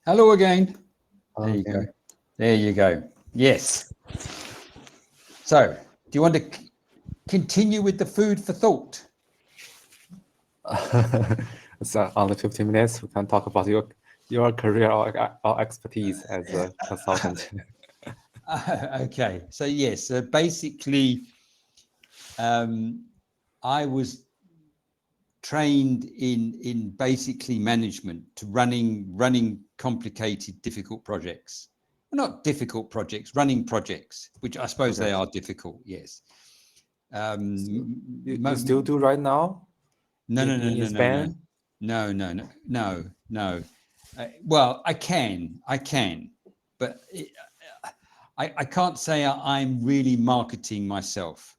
Hello again. There you go. Okay. There you go. Yes. So, do you want to continue with the food for thought? So only 15 minutes. We can talk about your career or expertise as a consultant. Okay. So, yes. So basically, I was trained in basically management to running complicated, difficult projects. Well, not difficult projects, running projects, which I suppose they Projects. are difficult. Yes. So you Mo- still do right now no, no, no, in no, no, no, Spain? no, no, no, no, no. Well, I can, but I can't say I'm really marketing myself.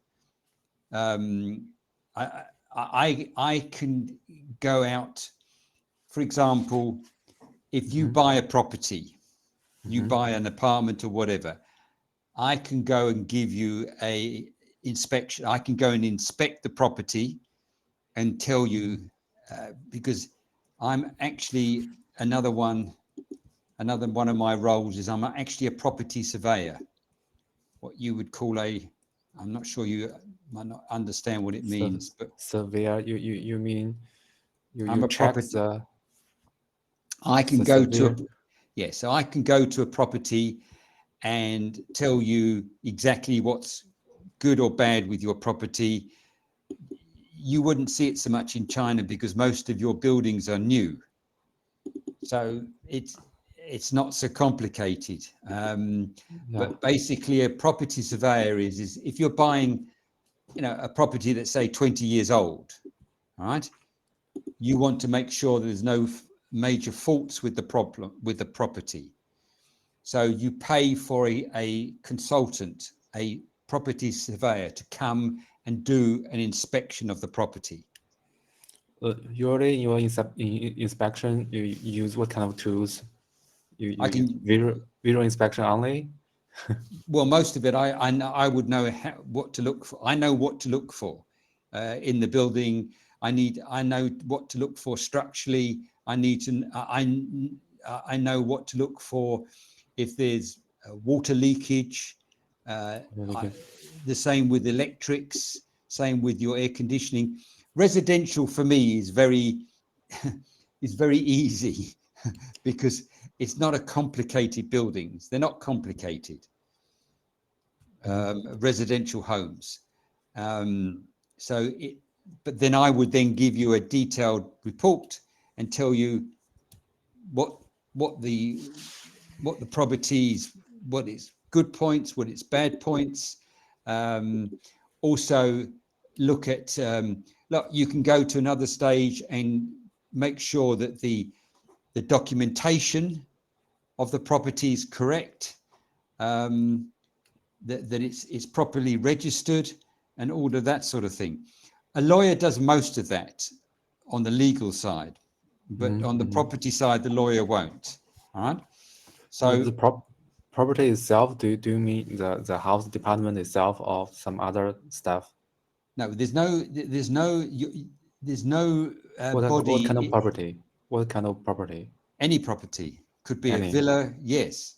Um, I, I can go out, for example, if you Mm-hmm. buy a property, you Mm-hmm. buy an apartment or whatever, I can go and give you a inspection. I can go and inspect the property and tell you because I'm actually another one of my roles is I'm actually a property surveyor, what you would call I'm not sure you might not understand what it So means, but surveyor, you mean I'm you a check property. the I can go to a surveyor? yeah, so I can go to a property and tell you exactly what's good or bad with your property. You wouldn't see it so much in China because most of your buildings are new, so it's not so complicated. Yeah. But basically, a property surveyor is if you're buying, a property that's say 20 years old, all right, you want to make sure there's no major faults with the problem with the property. So you pay for a consultant, a property surveyor, to come and do an inspection of the property. Usually in your inspection, you use what kind of tools? You I use can visual inspection only? Well, most of it, I would know what to look for. I know what to look for in the building. I know what to look for structurally. I need to, I know what to look for if there's water leakage. Really good. The same with electrics. Same with your air conditioning. Residential for me is very is very easy because it's not a complicated buildings. They're not complicated residential homes. Um, so, but then I would then give you a detailed report and tell you what what the what the properties, what its good points, what its bad points. Um, Also, look at look. You can go to another stage and make sure that the documentation of the property is correct. Um, that it's properly registered and all of that sort of thing. A lawyer does most of that on the legal side, but on the Mm-hmm. property side, the lawyer won't. All right. So The property itself, do you mean the house department itself or some other stuff? no, there's no What kind of body. property? What kind of property? Any property could be a Any. villa, yes.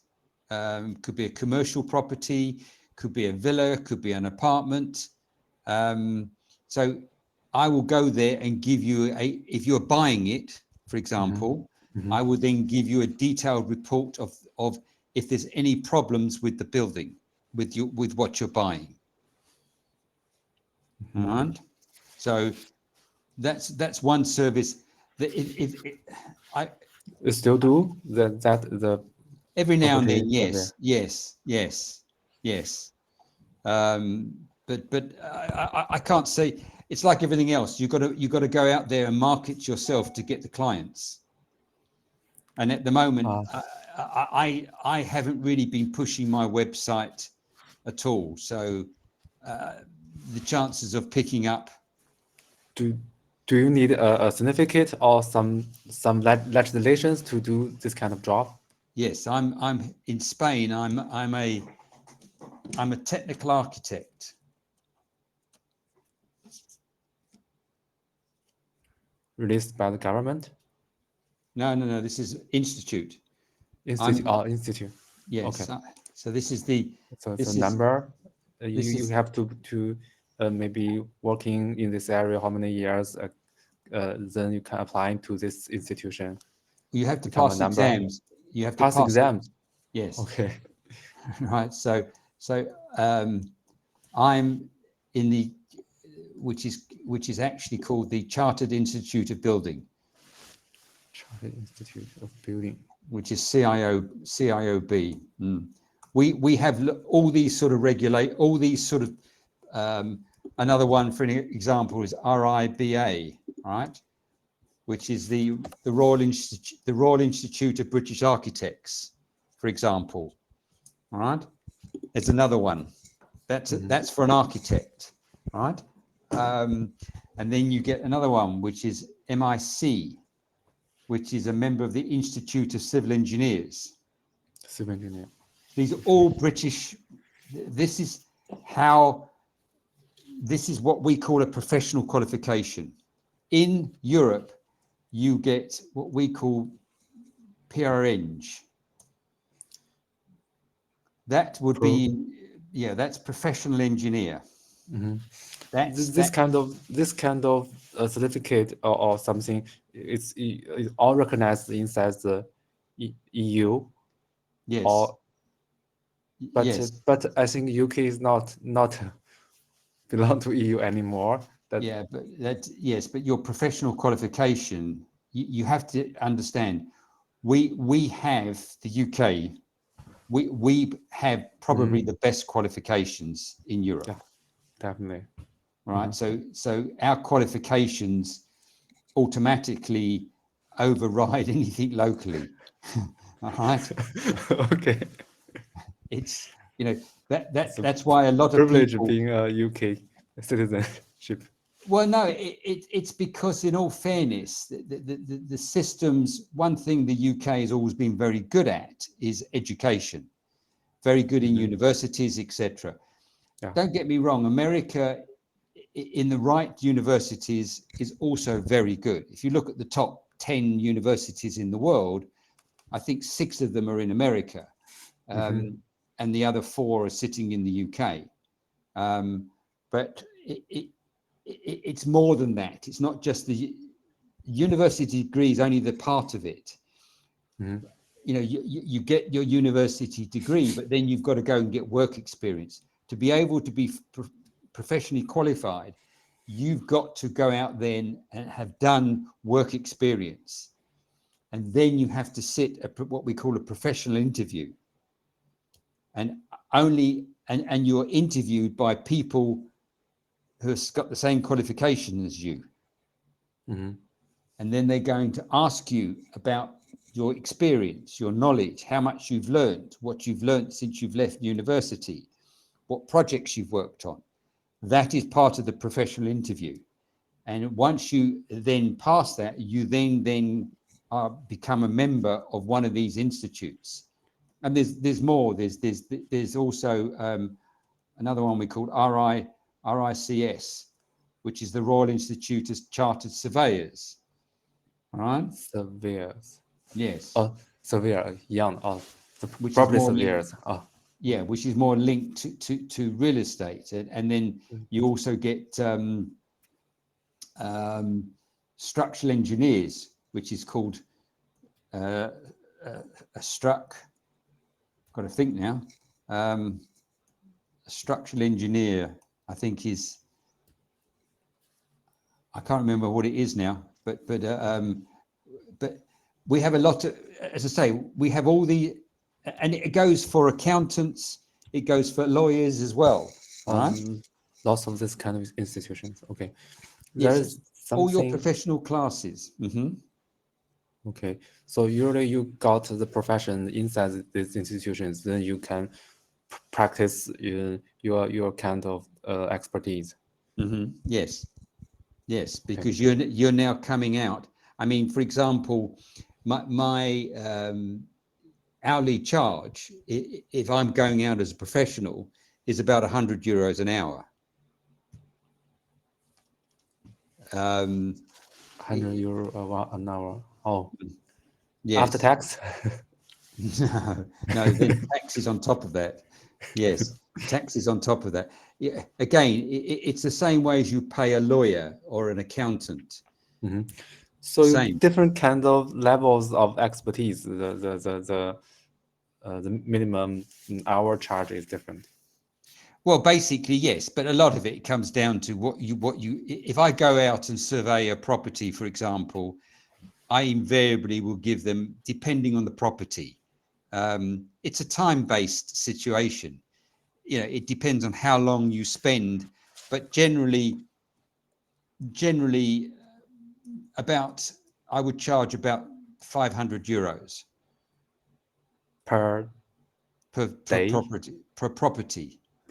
Could be a commercial property, could be a villa, could be an apartment. Um, so I will go there and give you if you're buying it, for Mm-hmm. example, Mm-hmm. I will then give you a detailed report of if there's any problems with the building, with what you're buying. All Mm-hmm. right. So that's one service that I You still do the every now and then, property survey? yes, yes, yes, yes. Um, but I can't say it's like everything else. You got to go out there and market yourself to get the clients. And at the moment, Uh, I haven't really been pushing my website at all. So uh, the chances of picking up, do do you need a certificate or some legislations to do this kind of job? yes, I'm in Spain. I'm a technical architect. Released by the government? No, no, no. This is institute. Institute. I'm Institute. yes. Okay. So this is the So it's a this is number. this You is have to maybe working in this area how many years, then you can apply to this institution, you have to become a pass number, exams. You have to pass pass it. exams. Yes. Okay. Right. So I'm in the which is actually called the Chartered Institute of Building, Chartered Institute of Building. which is CIOB. We have all these sort of regulate all these sort of another one for an example is RIBA, right? Which is the Royal Institute of British Architects, for example. All right. There's another one. That's for an architect, right? And then you get another one, which is MIC, which is a member of the Institute of Civil Engineers. Civil engineer. These are all British. This is what we call a professional qualification. In Europe, you get what we call PREng. That would be, that's professional engineer. This kind of certificate or something, it's all recognized inside the EU. Yes. Or Yes. but I think UK is not belong to EU anymore. Yeah, but your professional qualification, you have to understand. We have the UK. We have probably the best qualifications in Europe. Yeah, definitely. Right. So our qualifications automatically override anything locally. All right. Okay. It's that's why a lot of Privilege people. being a UK citizenship. Well, no, it's because, in all fairness, the systems. One thing the UK has always been very good at is education. Very good in universities, etc. Yeah. Don't get me wrong. America, in the right universities, is also very good. If you look at the top 10 universities in the world, I think 6 of them are in America, and the other 4 are sitting in the UK. But it's more than that. It's not just the university degree is only the part of it. You get your university degree, but then you've got to go and get work experience to be able to be professionally qualified. You've got to go out then and have done work experience, and then you have to sit at what we call a professional interview, and you're interviewed by people who have got the same qualification as you. And then they're going to ask you about your experience, your knowledge, how much you've learned, what you've learned since you've left university, what projects you've worked on. That is part of the professional interview. And once you then pass that, you then become a member of one of these institutes. And there's more. There's also another one we call RICS, which is the Royal Institute of Chartered Surveyors. All right. Surveyors. Yes. Oh, surveyor, young. Oh, Which is property more surveyors. Oh, yeah, which is more linked to real estate, and then you also get structural engineers, which is called a struck. Got to think now. A structural engineer, I think, is. I can't remember what it is now, but we have a lot of, as I say, we have all the, and it goes for accountants, it goes for lawyers as well. Right? Lots of this kind of institutions. Okay. Yes, There's all your something. professional classes. Okay. So usually you got the profession inside these institutions, then you can practice your kind of expertise. Yes, yes, because you're now coming out. I mean, for example, my hourly charge, if I'm going out as a professional, is about €100 an hour. €100 an hour. Oh, yes. after tax. No, then taxes on top of that. Yes, taxes on top of that. Yeah, again, it's the same way as you pay a lawyer or an accountant. So Same. different kind of levels of expertise. The minimum hour charge is different. Well, basically, yes, but a lot of it comes down to what you. If I go out and survey a property, for example, I invariably will give them, depending on the property. It's a time-based situation. You know, it depends on how long you spend, but generally about, I would charge about 500 euros Per per day? property. Per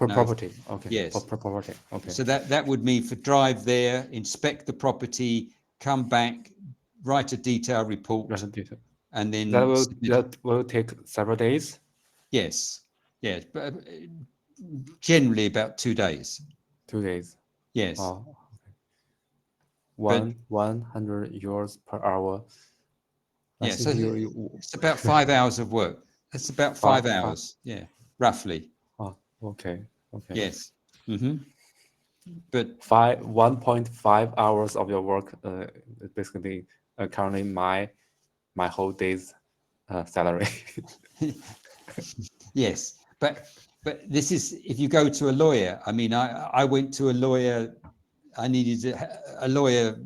No, property. Okay. yes. Per property. Okay. So that would mean for drive there, inspect the property, come back, write a detailed report, That's a detail. and then submit it. That will take several days. Yes, yes, but generally about 2 days. 2 days. Yes, Oh, but 100 euros per hour. I yeah, so think you it's about 5 hours of work. That's about five, 5 hours. Yeah, roughly. oh, okay. Okay. Yes. But 1.5 hours of your work is basically currently my whole day's salary. yes, but this is, if you go to a lawyer. I mean, I went to a lawyer. I needed a lawyer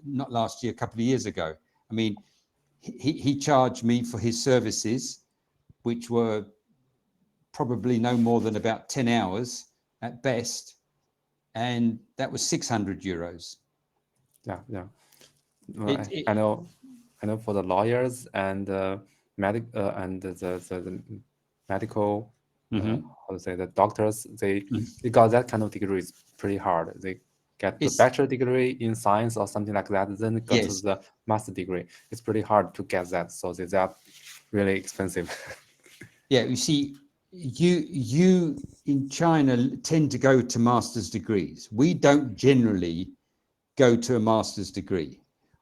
not last year, a couple of years ago. I mean, he charged me for his services, which were probably no more than about 10 hours at best, and that was 600 euros. Yeah, yeah. It I know for the lawyers and the medical how to say, the doctors, they got that kind of degree is pretty hard. They get the it's bachelor degree in science or something like that, then go to yes, the master degree. It's pretty hard to get that, so they are really expensive. yeah. You see, you in China tend to go to master's degrees. We don't generally go to a master's degree.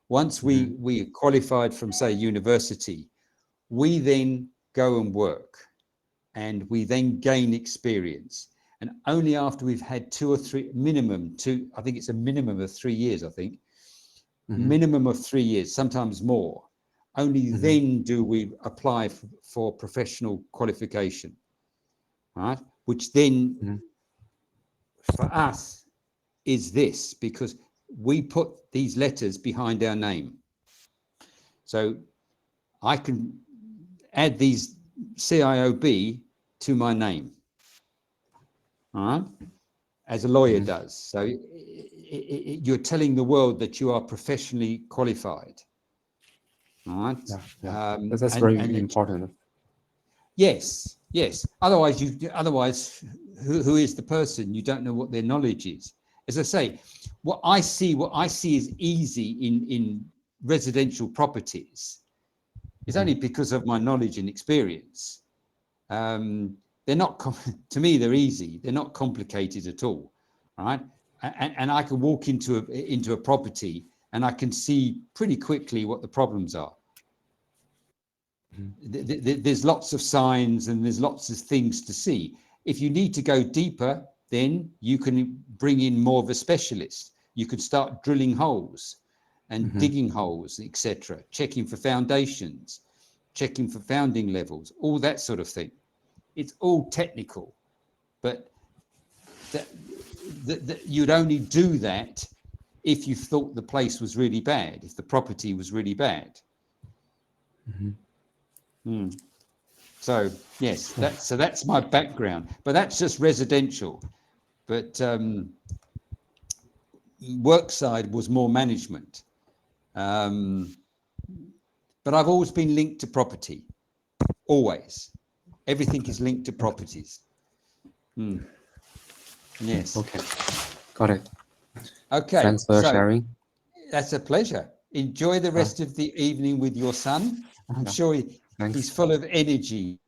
Once we are qualified from, say, university, we then go and work, and we then gain experience. And only after we've had 2 or 3, minimum 2, I think it's a minimum of 3 years, I think, minimum of 3 years, sometimes more, only then do we apply for professional qualification, right? Which then for us is this, because we put these letters behind our name. So I can add these CIOB to my name, all right, as a lawyer does. So you're telling the world that you are professionally qualified, all right? Yeah, yeah. That's very important. Yes, yes. Otherwise, who is the person? You don't know what their knowledge is. As I say, what I see is easy in residential properties is only because of my knowledge and experience. They're not, to me, they're easy. They're not complicated at all, right? And I can walk into a property and I can see pretty quickly what the problems are. There's lots of signs and there's lots of things to see. If you need to go deeper, then you can bring in more of a specialist. You could start drilling holes and digging holes, etc., checking for foundations, checking for founding levels, all that sort of thing. It's all technical, but you'd only do that if you thought the place was really bad, if the property was really bad. So yes, that's my background, but that's just residential. But work side was more management. But I've always been linked to property. Always, everything is linked to properties. Yes. Okay, got it. Okay. Thanks for So sharing. that's a pleasure. Enjoy the rest of the evening with your son. I'm sure he's Thanks. full of energy.